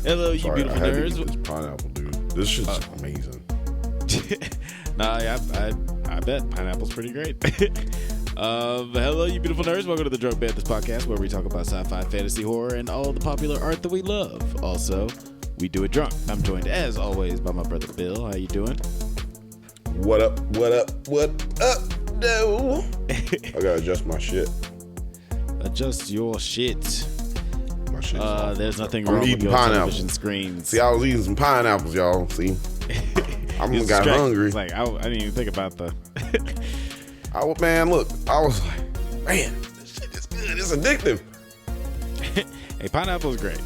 Hello, you Sorry, beautiful I had to nerds. eat this pineapple, dude. This shit's amazing. Nah, I bet pineapple's pretty great. Hello, you beautiful nerds. Welcome to the Drunk Banthas podcast, where we talk about sci-fi, fantasy, horror, and all the popular art that we love. Also, we do it drunk. I'm joined, as always, by my brother Bill. How you doing? What up? What up? What up? No. I gotta adjust my shit. Adjust your shit. My shit's off. There's nothing I'm wrong with eating your pineapple. television screens. See, I was eating some pineapples, y'all. See, I You're got distracted. hungry. It's like I didn't even think about the. Man, look, I was like, man, this shit is good. It's addictive. Hey, pineapple is great.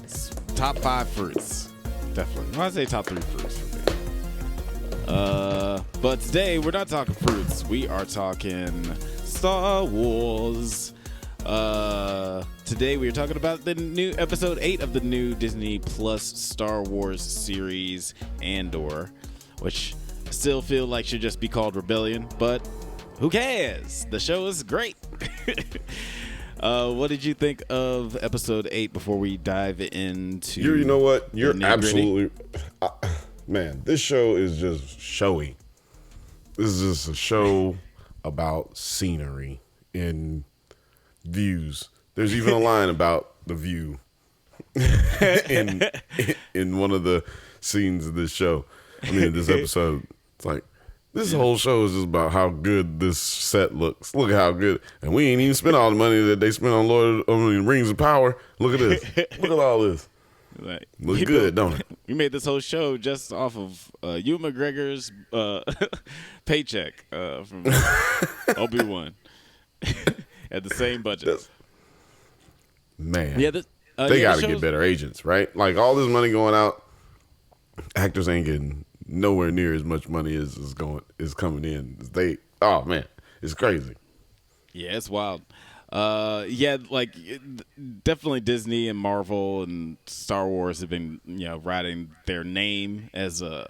It's top 5 fruits, definitely. Well, I'd say top 3 fruits for me. But today we're not talking fruits. We are talking Star Wars. Today we are talking about the new episode 8 of the new Disney Plus Star Wars series, Andor, which I still feel like should just be called Rebellion, but who cares? The show is great. What did you think of episode 8 before we dive into? You know what? You're nitty-gritty? absolutely, man. This show is just showy. This is just a show about scenery and views. There's even a line about the view in one of the scenes of this show. I mean, this episode. It's like this whole show is just about how good this set looks. Look at how good, and we ain't even spent all the money that they spent on Rings of Power. Look at this. Look at all this. Like, Look good, don't it? We made this whole show just off of Ewan McGregor's paycheck from Obi-Wan at the same budget. Man, Yeah, they got to get better agents, right? Like all this money going out, actors ain't getting nowhere near as much money as is coming in. Oh man, it's crazy. Yeah, it's wild. Yeah, like definitely Disney and Marvel and Star Wars have been, riding their name as a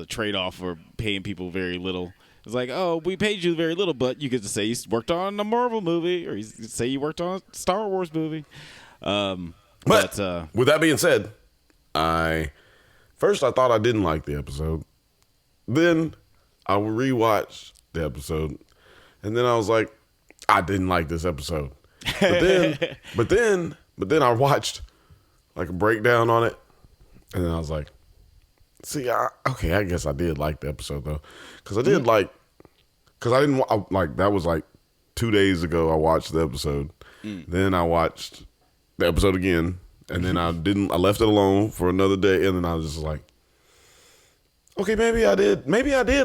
trade-off for paying people very little. It's like, oh, we paid you very little, but you get to say you worked on a Marvel movie, or you say you worked on a Star Wars movie. But with that being said, I thought I didn't like the episode. Then I rewatched the episode, and then I was like, I didn't like this episode. But then I watched like a breakdown on it, and then I was like, see, I guess I did like the episode though, because I didn't that was like 2 days ago. I watched the episode, then I watched the episode again, and then I left it alone for another day, and then I was just like, okay, maybe I did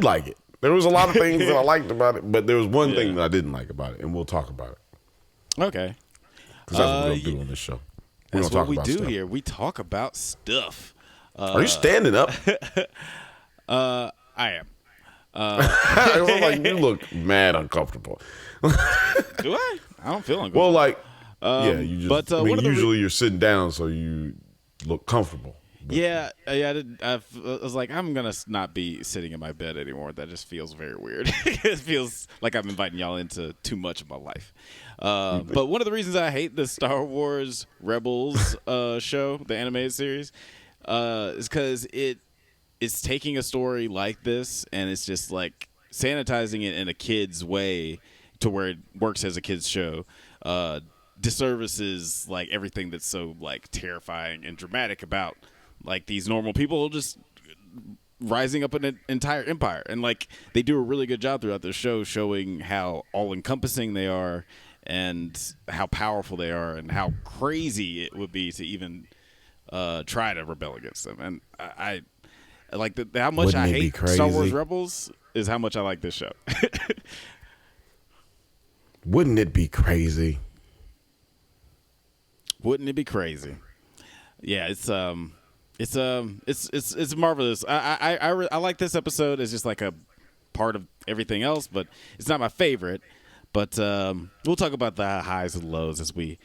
like it. There was a lot of things that I liked about it, but there was one thing that I didn't like about it, and we'll talk about it. Okay. Because that's what we're going to do on this show. That's what we do here. We talk about stuff. Are you standing up? I am. I was like, you look mad uncomfortable. Do I? I don't feel uncomfortable. Well, like, you just, but, usually you're sitting down, so you look comfortable. Yeah, I was like, I'm going to not be sitting in my bed anymore. That just feels very weird. It feels like I'm inviting y'all into too much of my life. But one of the reasons I hate the Star Wars Rebels show, the animated series, is because it's taking a story like this and it's just like sanitizing it in a kid's way to where it works as a kid's show. Disservices like everything that's so like terrifying and dramatic about like these normal people just rising up an entire empire. And like they do a really good job throughout the show showing how all-encompassing they are and how powerful they are and how crazy it would be to even try to rebel against them. And I like how much I hate Star Wars Rebels is how much I like this show. Wouldn't it be crazy? Wouldn't it be crazy? Yeah, it's marvelous. I like this episode as just like a part of everything else, but it's not my favorite. But we'll talk about the highs and lows as we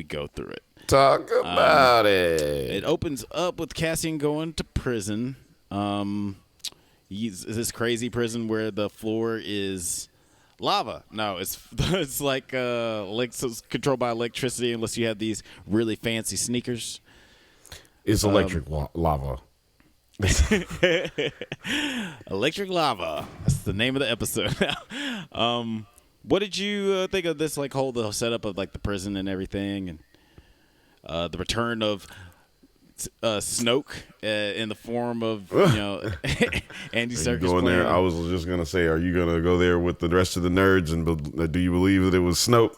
go through it. Talk about it. It opens up with Cassian going to prison. He's this crazy prison where the floor is lava. No, it's like so it's controlled by electricity unless you have these really fancy sneakers. It's electric lava. Electric lava. That's the name of the episode now. What did you think of this whole setup of the prison and everything, and the return of Snoke in the form of Andy Serkis going there? I was just gonna say, are you gonna go there with the rest of the nerds, and do you believe that it was Snoke?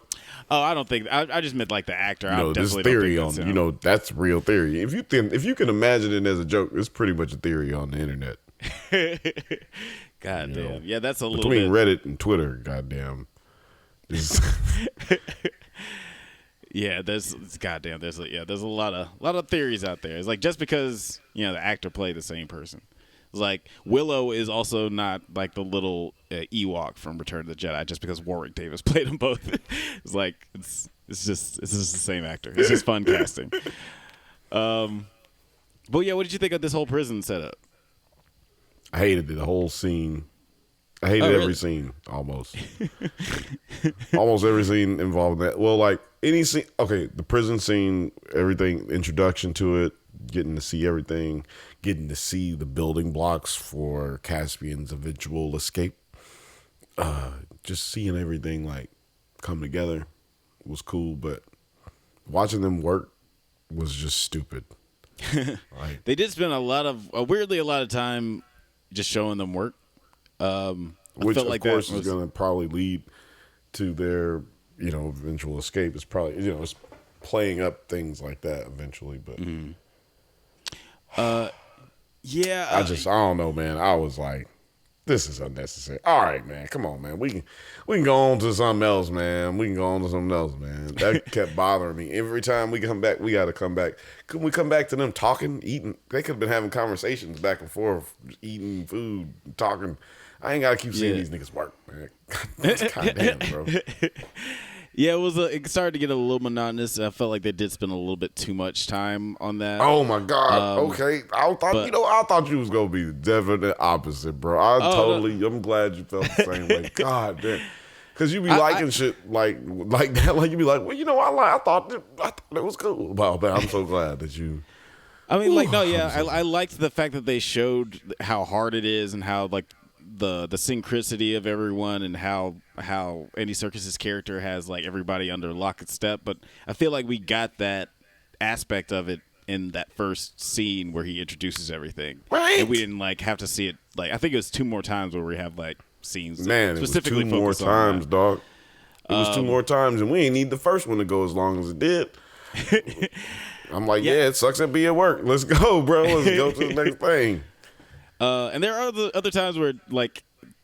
Oh, I don't think. I just meant the actor. This theory on that's real theory. If you can imagine it as a joke, it's pretty much a theory on the internet. God damn, yeah, that's a little between Reddit and Twitter. Goddamn. Yeah, there's a lot of theories out there. It's just because the actor played the same person. It's Willow is also not the little Ewok from Return of the Jedi just because Warwick Davis played them both. It's just the same actor. It's just fun casting. But yeah, what did you think of this whole prison setup? I hated the whole scene. I hated every scene almost. Almost every scene involved in that. Well, any scene. Okay, the prison scene, everything, introduction to it, getting to see everything, getting to see the building blocks for Caspian's eventual escape. Just seeing everything come together was cool, but watching them work was just stupid. They did spend weirdly a lot of time just showing them work. Which of course is going to probably lead to their, eventual escape. It's probably, it's playing up things like that eventually. But yeah, I don't know, man. I was like, this is unnecessary. All right, man, come on, man. We can go on to something else, man. That kept bothering me. Every time we come back, we got to come back. Couldn't we come back to them talking, eating? They could have been having conversations back and forth, eating food, talking. I ain't got to keep seeing these niggas work, man. Goddamn, bro. Yeah, it started to get a little monotonous. I felt like they did spend a little bit too much time on that. Oh my God. Okay. I thought you was gonna be the definite opposite, bro. I'm glad you felt the same way. God damn. Cause you be liking shit like that. You be like, well, I thought it was cool. Wow, but I'm so glad that you. I mean, I liked the fact that they showed how hard it is and how the synchronicity of everyone and how Andy Serkis's character has everybody under lock and step. But I feel like we got that aspect of it in that first scene where he introduces everything, right? And we didn't have to see it. I think it was 2 more times where we have scenes. Man, specifically it was 2 more times, dog. It was 2 more times, and we ain't need the first one to go as long as it did. I'm like, yeah, it sucks at being at work. Let's go, bro. Let's go to the next thing. And there are other times where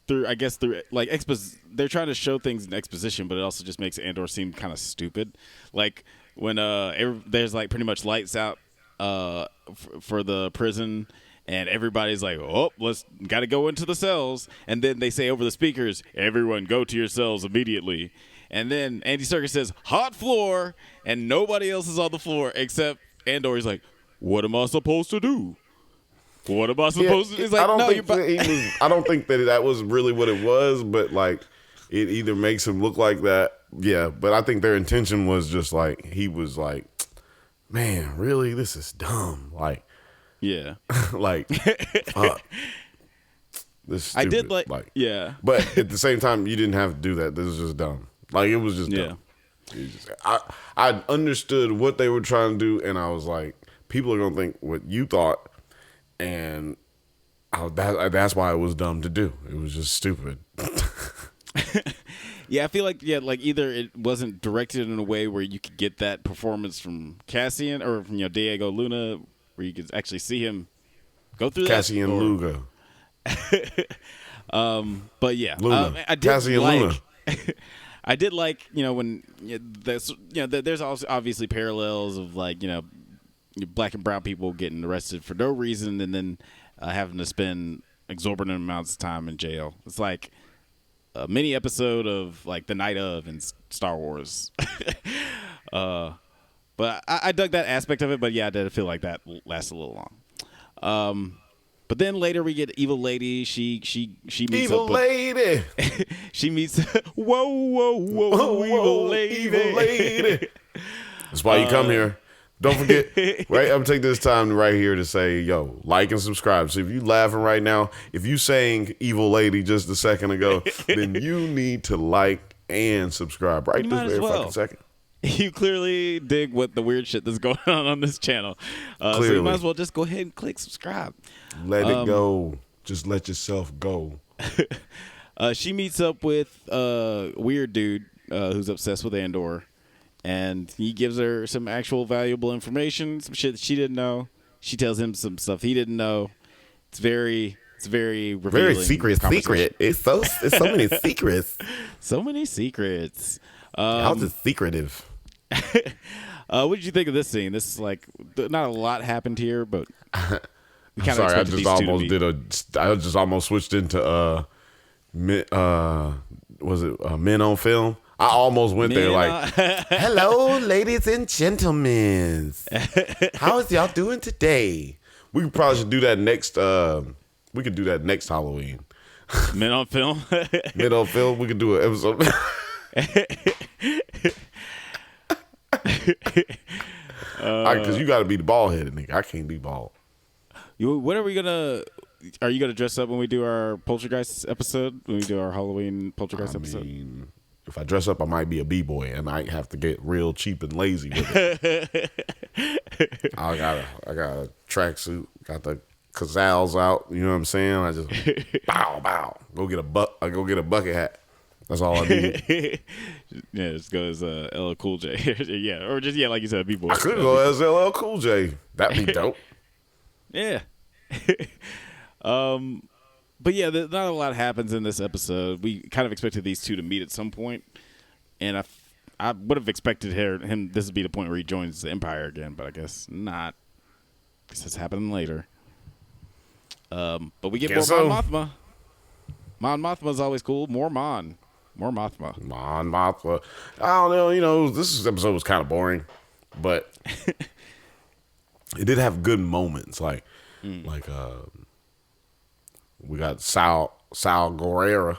they're trying to show things in exposition, but it also just makes Andor seem kind of stupid. When there's pretty much lights out for the prison, and everybody's got to go into the cells, and then they say over the speakers, everyone go to your cells immediately. And then Andy Serkis says, hot floor, and nobody else is on the floor except Andor. He's like, what am I supposed to do? What am I supposed to do? It's I don't think that was really what it was, but it either makes him look like that. Yeah, but I think their intention was just he was man, really? This is dumb. Yeah. Fuck. This is stupid. I did yeah. But at the same time, you didn't have to do that. This was just dumb. It was just dumb. I understood what they were trying to do, and I was like, people are going to think what you thought. And that's why it was dumb to do. It was just stupid. Yeah, I feel either it wasn't directed in a way where you could get that performance from Cassian or from Diego Luna, where you could actually see him go through Cassian Luga. But yeah, Luna. I did Cassian Luna. I did when there's obviously parallels of black and brown people getting arrested for no reason and then having to spend exorbitant amounts of time in jail. It's like a mini episode of the night of in Star Wars. But I dug that aspect of it. But yeah, I did feel like that lasted a little long. But then later we get Evil Lady. She meets Evil Lady. She meets whoa, Evil Lady. Evil Lady. That's why you come here. Don't forget, right? I'm taking this time right here to say, yo, like and subscribe. So if you laughing right now, if you saying evil lady just a second ago, then you need to like and subscribe right this very fucking second. You clearly dig what the weird shit that's going on this channel. So you might as well just go ahead and click subscribe. Let it go. Just let yourself go. She meets up with a weird dude who's obsessed with Andor. And he gives her some actual valuable information, some shit that she didn't know. She tells him some stuff he didn't know. It's very revealing. Very secret. It's so many secrets. So many secrets. How's it secretive? What did you think of this scene? This is like not a lot happened here, but we kind of I just almost switched into men on film. I almost went there like, hello, ladies and gentlemen. How is y'all doing today? We probably should do that next. We could do that next Halloween. Men on film. Men on film. We could do an episode. Because you got to be the bald headed nigga. I can't be bald. What are we gonna? Are you gonna dress up when we do our Poltergeist episode? When we do our Halloween Poltergeist episode? If I dress up, I might be a b-boy, and I have to get real cheap and lazy with it. I got a tracksuit, got the Cazals out. You know what I'm saying? I just bow. Go get a bucket hat. That's all I need. Yeah, just go as LL Cool J. Yeah, or just like you said, b-boy. I could go as LL Cool J. That'd be dope. Yeah. But yeah, not a lot happens in this episode. We kind of expected these two to meet at some point, and I would have expected him. This would be the point where he joins the Empire again, but I guess not. Because that's happening later. But we get more Mon Mothma. Mon Mothma is always cool. More Mothma. Mon Mothma. I don't know. You know, this episode was kind of boring, but it did have good moments. We got Sal Guerrera.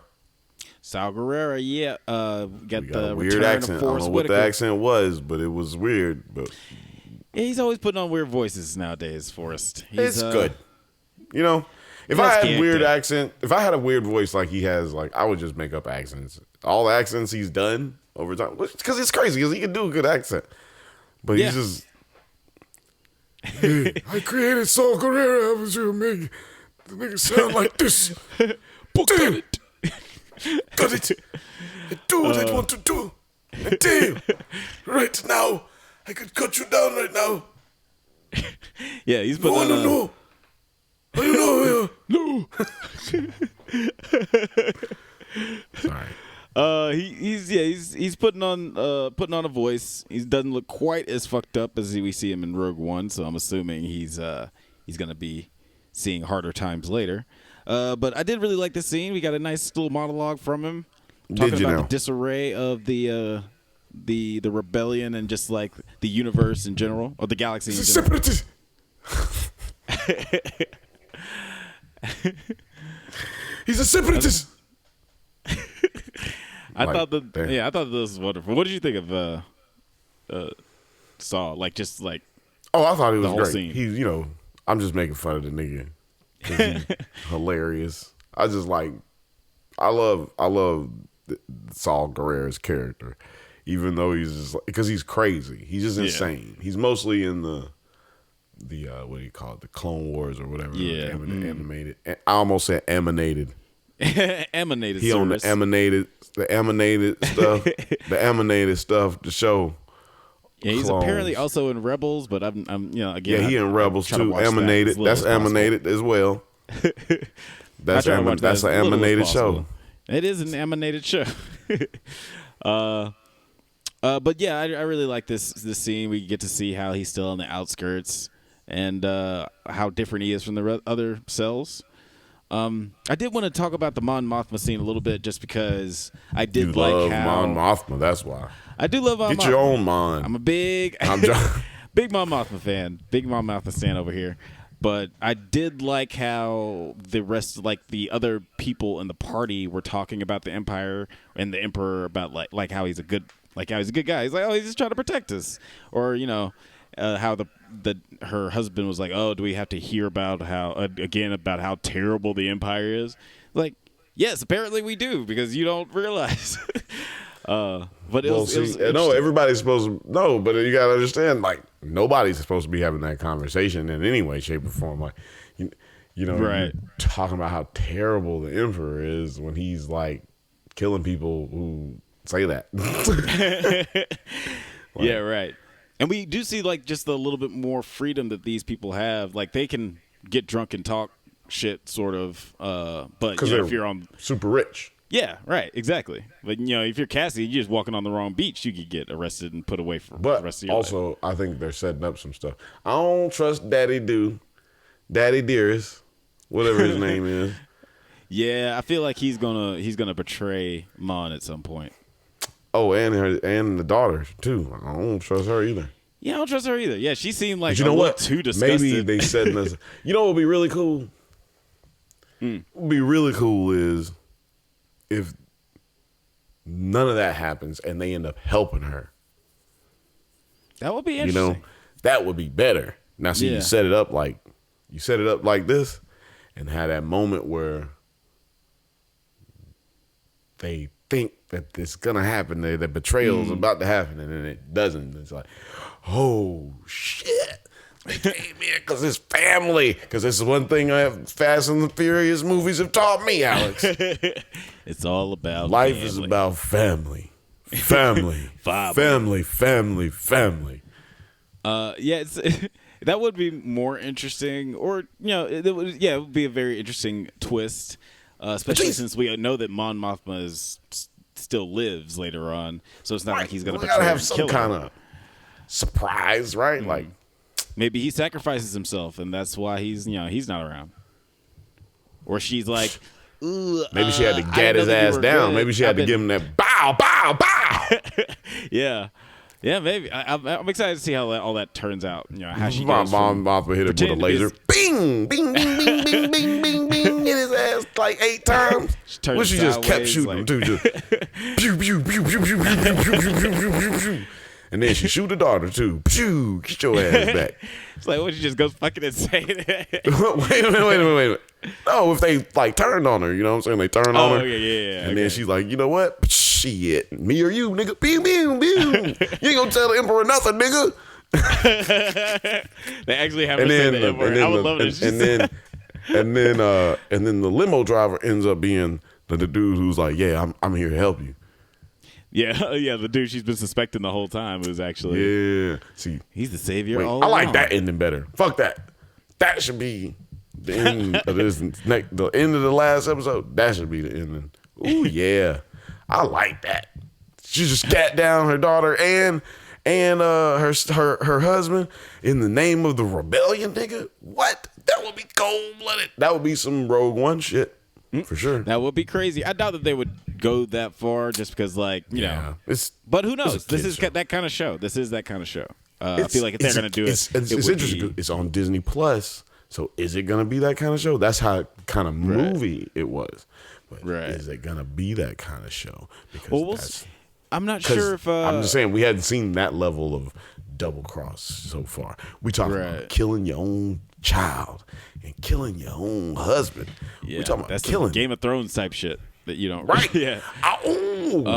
Sal Guerrera, yeah. We got the weird accent. I don't know what the accent was, but it was weird. But yeah, he's always putting on weird voices nowadays, Forrest. It's good. You know, if I had a weird voice like he has, I would just make up accents. All the accents he's done over time, because it's crazy, because he can do a good accent. But he's just, hey, I created Sal Guerrera. I was going to make the nigga sound like this. Damn. Got it. I do what I want to do. And damn, right now, I could cut you down right now. Yeah, he's putting on... No. I don't know. Sorry. He's putting on a voice. He doesn't look quite as fucked up as we see him in Rogue One, so I'm assuming he's gonna be seeing harder times later. But I did really like this scene. We got a nice little monologue from him talking about the disarray of the rebellion and just like the universe in general, or the galaxy in general. Separatist. He's a separatist. I thought this was wonderful. What did you think of Saul? I thought he was great. Scene. He's, I'm just making fun of the nigga. He's hilarious. I love Saul Guerrera's character, even though he's just because he's crazy. He's just insane. He's mostly in the what do you call it? The Clone Wars or whatever. Yeah, animated. I almost said emanated. Emanated. He service. On the emanated stuff. The emanated stuff to show. Yeah, he's clones. Apparently also in Rebels, but I'm again. Yeah, he in Rebels too. Emanated. That's emanated as well. That's an emanated show. It is an emanated show. But yeah, I really like this scene. We get to see how he's still on the outskirts and how different he is from the other cells. I did want to talk about the Mon Mothma scene a little bit, just because I did like how Mon Mothma. That's why I do love Mon Mothma. Get your own Mon. I'm a big big Mon Mothma fan. Big Mon Mothma stand over here. But I did like how the rest, the other people in the party, were talking about the Empire and the Emperor, about like how he's a good guy. He's like, oh, he's just trying to protect us, or how her husband was like, "Oh, do we have to hear about about how terrible the Empire is?" Like, yes, apparently we do because you don't realize. But it was no, everybody's supposed to know, but you gotta understand, like nobody's supposed to be having that conversation in any way, shape, or form. Like, you know, right. You're talking about how terrible the Emperor is when he's like killing people who say that. Yeah, right. And we do see like just a little bit more freedom that these people have. Like they can get drunk and talk shit, sort of. But if you're on super rich. Yeah, right, exactly. But if you're Cassie, you're just walking on the wrong beach, you could get arrested and put away for the rest of your life. But also, I think they're setting up some stuff. I don't trust Daddy Dearest, whatever his name is. Yeah, I feel like he's gonna betray Mon at some point. Oh, and the daughter too. I don't trust her either. Yeah, I don't trust her either. Yeah, she seemed like too disgusted. Maybe they setting us. You know what would be really cool? What would be really cool is if none of that happens and they end up helping her. That would be interesting. That would be better. Now, see, you set it up like this, and have that moment where they think that it's gonna happen, that betrayal is about to happen, and then it doesn't. It's like, oh shit. They came here because it's family. Because this is one thing Fast and the Furious movies have taught me, Alex. It's all about life family. is about family. Family. Family. Family. Family. Yeah, that would be more interesting, or it would be a very interesting twist, especially since we know that Mon Mothma still lives later on, so it's not like he's going to betray have some kind of surprise, right? Mm-hmm. Like maybe he sacrifices himself, and that's why he's not around, or she's like. Maybe she had to get his ass down. Maybe she had to give him that bow, bow, bow. Yeah, maybe. I'm excited to see how all that turns out. How she Mom goes hit him with a laser. Bing, bing, bing, bing, bing, bing, bing, bing. Hit his ass like 8 times. She just kept shooting him too. Just pew, pew, pew, pew, pew, pew, pew, pew, pew, pew, pew. And then she shoot the daughter too. Pew, get your ass back. It's like, what? She just goes fucking insane. Wait a minute. No, if they like turned on her, you know what I'm saying? They turn on her. Yeah. And then she's like, you know what? Shit, me or you, nigga. Pew, pew, pew. You ain't gonna tell the Emperor nothing, nigga. They actually have to say the Emperor. I would love it. And then the limo driver ends up being the dude who's like, yeah, I'm here to help you. Yeah, the dude she's been suspecting the whole time was actually see, he's the savior. I like that ending better. Fuck that. That should be the end of this. The end of the last episode. That should be the ending. Ooh yeah, I like that. She just cat down her daughter and her husband in the name of the rebellion, nigga. What? That would be cold blooded. That would be some Rogue One shit. For sure. That would be crazy. I doubt that they would go that far just because, like, you know. But who knows? This is that kind of show. This is that kind of show. I feel like if they're going to do it, it's interesting. It's on Disney Plus. So is it going to be that kind of show? That's how kind of movie it was. But is it going to be that kind of show? Because I'm not sure if... I'm just saying we hadn't seen that level of double cross so far. We talking about killing your own child and killing your own husband. Yeah, we talking about that's killing Game of Thrones type shit that you don't. Right? Yeah.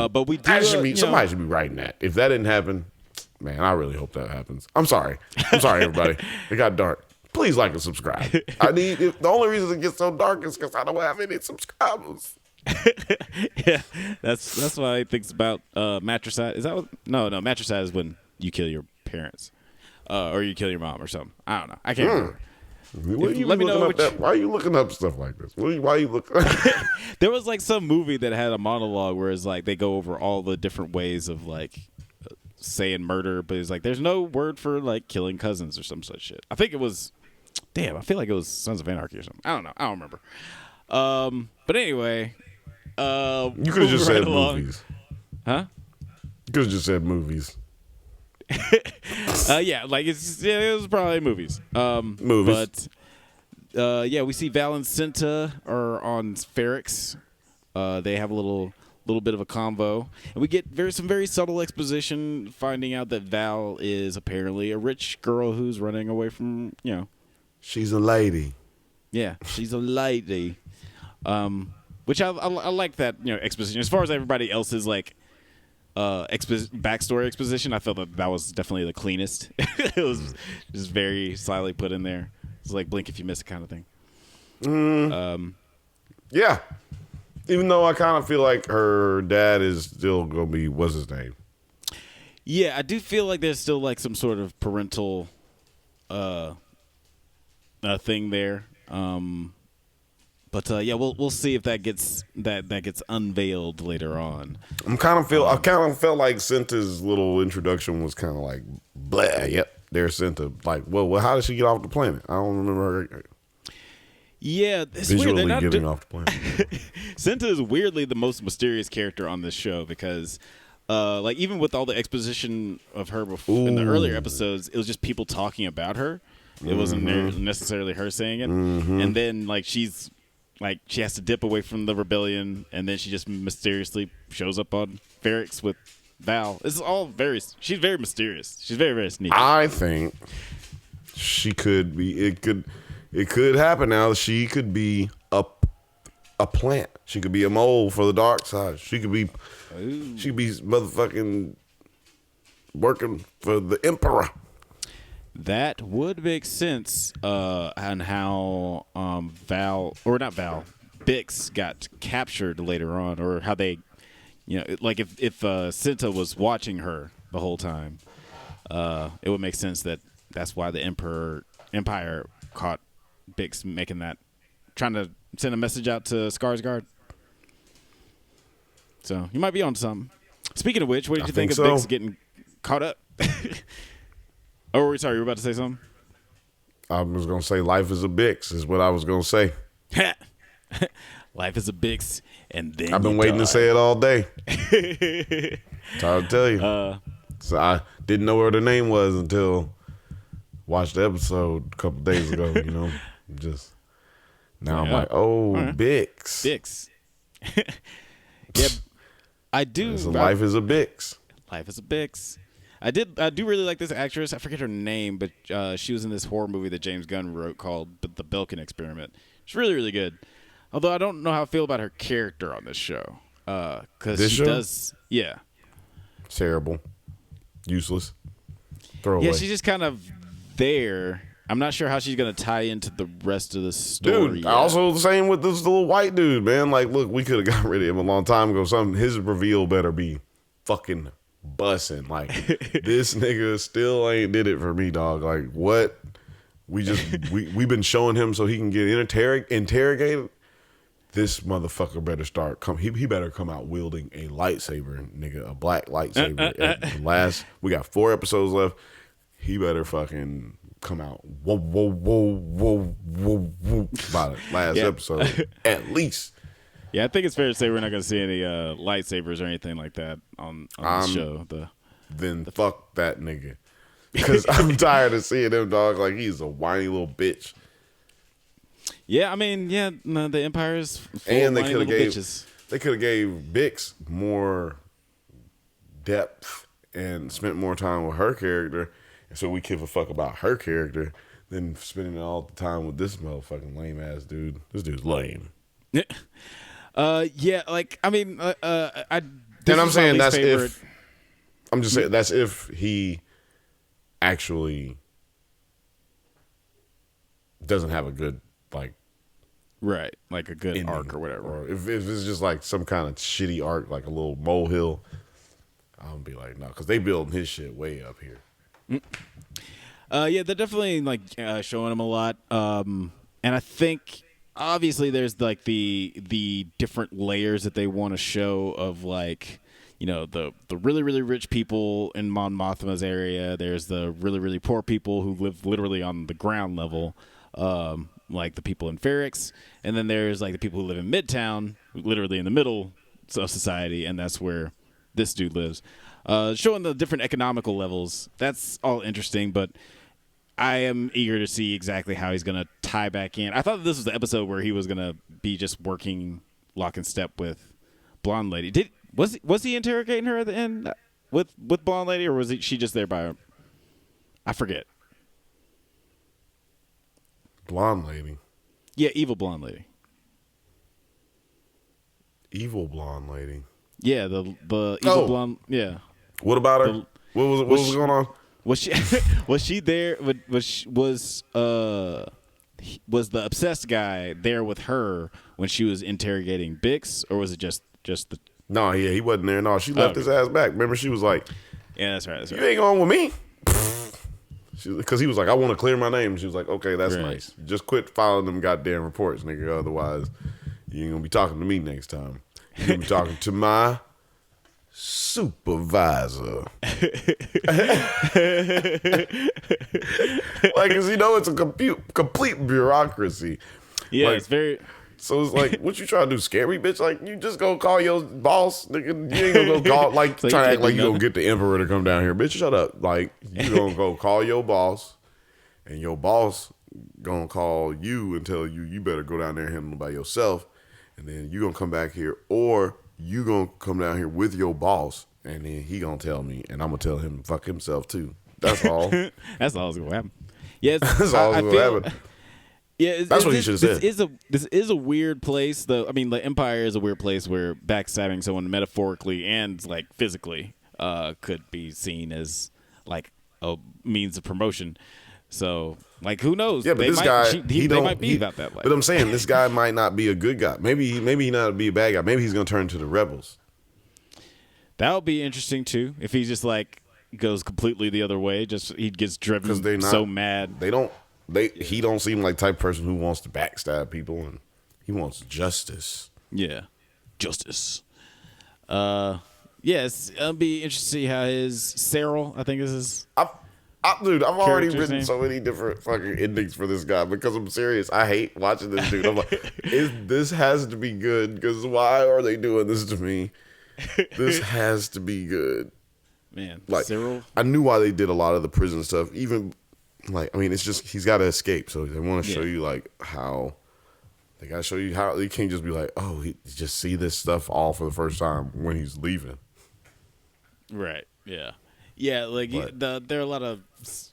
But we do. Somebody should be writing that. If that didn't happen, man, I really hope that happens. I'm sorry, everybody. It got dark. Please like and subscribe. The only reason it gets so dark is because I don't have any subscribers. Yeah, that's what I think about matricide. Is that what? No, matricide is when you kill your parents, or you kill your mom or something. I don't know. I can't remember. Let me know. Why are you looking up stuff like this? Why are you looking? There was like some movie that had a monologue where it's like they go over all the different ways of like saying murder, but it's like there's no word for like killing cousins or some such shit. I think it was. Damn, I feel like it was Sons of Anarchy or something. I don't know. I don't remember. But anyway, you could have just said movies, huh? You could have just said movies. Yeah, like it was probably movies. Movies. But we see Val and Cinta are on Ferrix. They have a little little bit of a convo, and we get some very subtle exposition, finding out that Val is apparently a rich girl who's running away from, she's a lady. Yeah, she's a lady. Which I like that, exposition. As far as everybody else's like backstory exposition, I felt that was definitely the cleanest. It was just very slyly put in there. It's like blink if you miss it kind of thing. Yeah. Even though I kind of feel like her dad is still going to be, what's his name? Yeah, I do feel like there's still like some sort of parental thing there. But we'll see if that gets unveiled later on. I kind of felt like Cinta's little introduction was kind of like, blah. Yep, there's Cinta. Like, well, how did she get off the planet? I don't remember her. Yeah, it's visually weird. getting off the planet. Cinta is weirdly the most mysterious character on this show because, like, even with all the exposition of her before, in the earlier episodes, it was just people talking about her. It wasn't necessarily her saying it. And then, like, she has to dip away from the rebellion, and then she just mysteriously shows up on Ferrix with Val. She's very mysterious. She's very, very sneaky. I think she could be, it could happen now. She could be a plant. She could be a mole for the dark side. She could be motherfucking working for the Emperor. That would make sense on how Bix got captured later on, or how they, like if Cinta was watching her the whole time, it would make sense that's why the Empire caught Bix making that, trying to send a message out to Skarsgård. So you might be on something. Speaking of which, what did you think of Bix getting caught up? Oh, sorry, you were about to say something? I was going to say life is a Bix is what I was going to say. Life is a Bix, and then I've been waiting to say it all day. Tired to tell you. So I didn't know what her name was until watched the episode a couple days ago, Just now I'm like, right. Bix. Yeah, I do. Life is a Bix. Life is a Bix. I do really like this actress. I forget her name, but she was in this horror movie that James Gunn wrote called The Belkin Experiment. She's really, really good. Although I don't know how I feel about her character on this show. Because she does, yeah. Terrible. Useless. Throwaway. Yeah, she's just kind of there. I'm not sure how she's going to tie into the rest of the story. Dude, also the same with this little white dude, man. Like, look, we could have got rid of him a long time ago. His reveal better be fucking bussing. Like, this nigga still ain't did it for me, dog. Like, what? We've been showing him so he can get interrogated. This motherfucker better he better come out wielding a lightsaber, nigga, a black lightsaber. We got 4 episodes left. He better fucking come out whoa by the last episode at least. Yeah, I think it's fair to say we're not going to see any lightsabers or anything like that on the show. Fuck that nigga, because I'm tired of seeing him, dog. Like, he's a whiny little bitch. Yeah, I mean, the Empire is full and of whiny little bitches. They could have gave Bix more depth and spent more time with her character, and so we give a fuck about her character than spending all the time with this motherfucking lame ass dude. This dude's lame. Yeah, like, I mean, I'm saying that's if I'm just saying that's if he actually doesn't have a good, like, right, like a good arc or whatever. Or if it's just like some kind of shitty arc, like a little molehill, I'll be like, no, because they building his shit way up here. Yeah, they're definitely like showing him a lot, and I think obviously there's like the different layers that they want to show of, like, the really, really rich people in Mon Mothma's area. There's the really, really poor people who live literally on the ground level, like the people in Ferrix, and then there's like the people who live in Midtown, literally in the middle of society, and that's where this dude lives. Showing the different economical levels, that's all interesting, but I am eager to see exactly how he's going to tie back in. I thought this was the episode where he was going to be just working lock and step with Blonde Lady. Was he interrogating her at the end with blonde lady, or was she just there by her? I forget. Blonde lady. Yeah, evil blonde lady. Evil blonde lady. Yeah, the evil blonde. Yeah. What about her? What was going on? Was she was she there? Was the obsessed guy there with her when she was interrogating Bix, or was it just the? No, yeah, he wasn't there. No, she left his ass back. Remember, she was like, "Yeah, that's right. You ain't going with me." Because he was like, "I want to clear my name." She was like, "Okay, that's nice. Just quit filing them goddamn reports, nigga. Otherwise, you ain't gonna be talking to me next time. You're gonna be talking to my supervisor." Like, cause it's a complete bureaucracy. Yeah, like, it's very. So it's like, what you trying to do, scare me, bitch? Like, you just gonna call your boss, nigga. You ain't gonna go call, like, so try to act like you gonna get the emperor to come down here. Bitch, shut up. Like, you gonna go call your boss, and your boss gonna call you and tell you better go down there and handle it by yourself, and then you gonna come back here, or you gonna come down here with your boss, and then he gonna tell me, and I'm gonna tell him to fuck himself too. That's all. That's all that's gonna happen. Yeah, that's all that's gonna happen. Yeah, that's what he should have said. This is a weird place, though. I mean, the Empire is a weird place where backstabbing someone metaphorically and like physically could be seen as like a means of promotion. So, like, who knows? Yeah, but this guy, they might be about that life. But I'm saying this guy might not be a good guy. Maybe he not be a bad guy. Maybe he's gonna turn to the rebels. That would be interesting too. If he just like goes completely the other way, just he gets driven so mad. He don't seem like the type of person who wants to backstab people, and he wants justice. Yeah, justice. Yes, it'll be interesting to see how his Cyril, I think is his. Dude, I've already written so many different fucking endings for this guy because I'm serious. I hate watching this dude. I'm like, this has to be good because why are they doing this to me? This has to be good. Man, like Cyril. I knew why they did a lot of the prison stuff. Even like, I mean, it's just he's got to escape, so they want to show you like how they got to show you how you can't just be like, oh, he just see this stuff all for the first time when he's leaving. Right. Yeah. Yeah. Like there are a lot of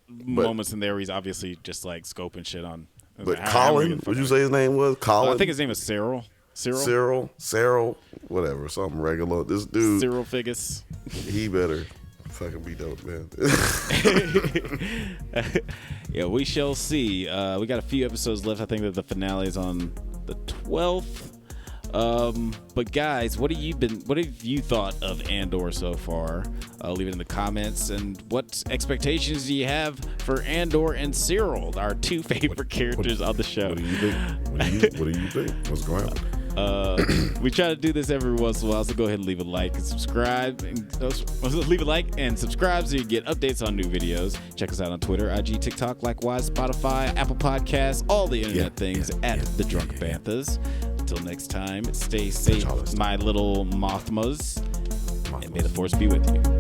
moments in there where he's obviously just like scoping shit on. But Colin, would you say his name was Colin? I think his name is Cyril. Cyril, whatever, something regular. This dude, Cyril Figgis. He better fucking be dope, man. Yeah, we shall see. We got a few episodes left. I think that the finale is on the 12th. But guys, what have you thought of Andor so far? Leave it in the comments. And what expectations do you have for Andor and Cyril, our two favorite characters on the show? What do you think? What do you think? What's going on? We try to do this every once in a while, so go ahead and leave a like and subscribe. Leave a like and subscribe so you get updates on new videos. Check us out on Twitter, IG, TikTok, likewise, Spotify, Apple Podcasts, all the internet things at The Drunk Banthas. Until next time, stay safe, my little Mothmas, and may the Force be with you.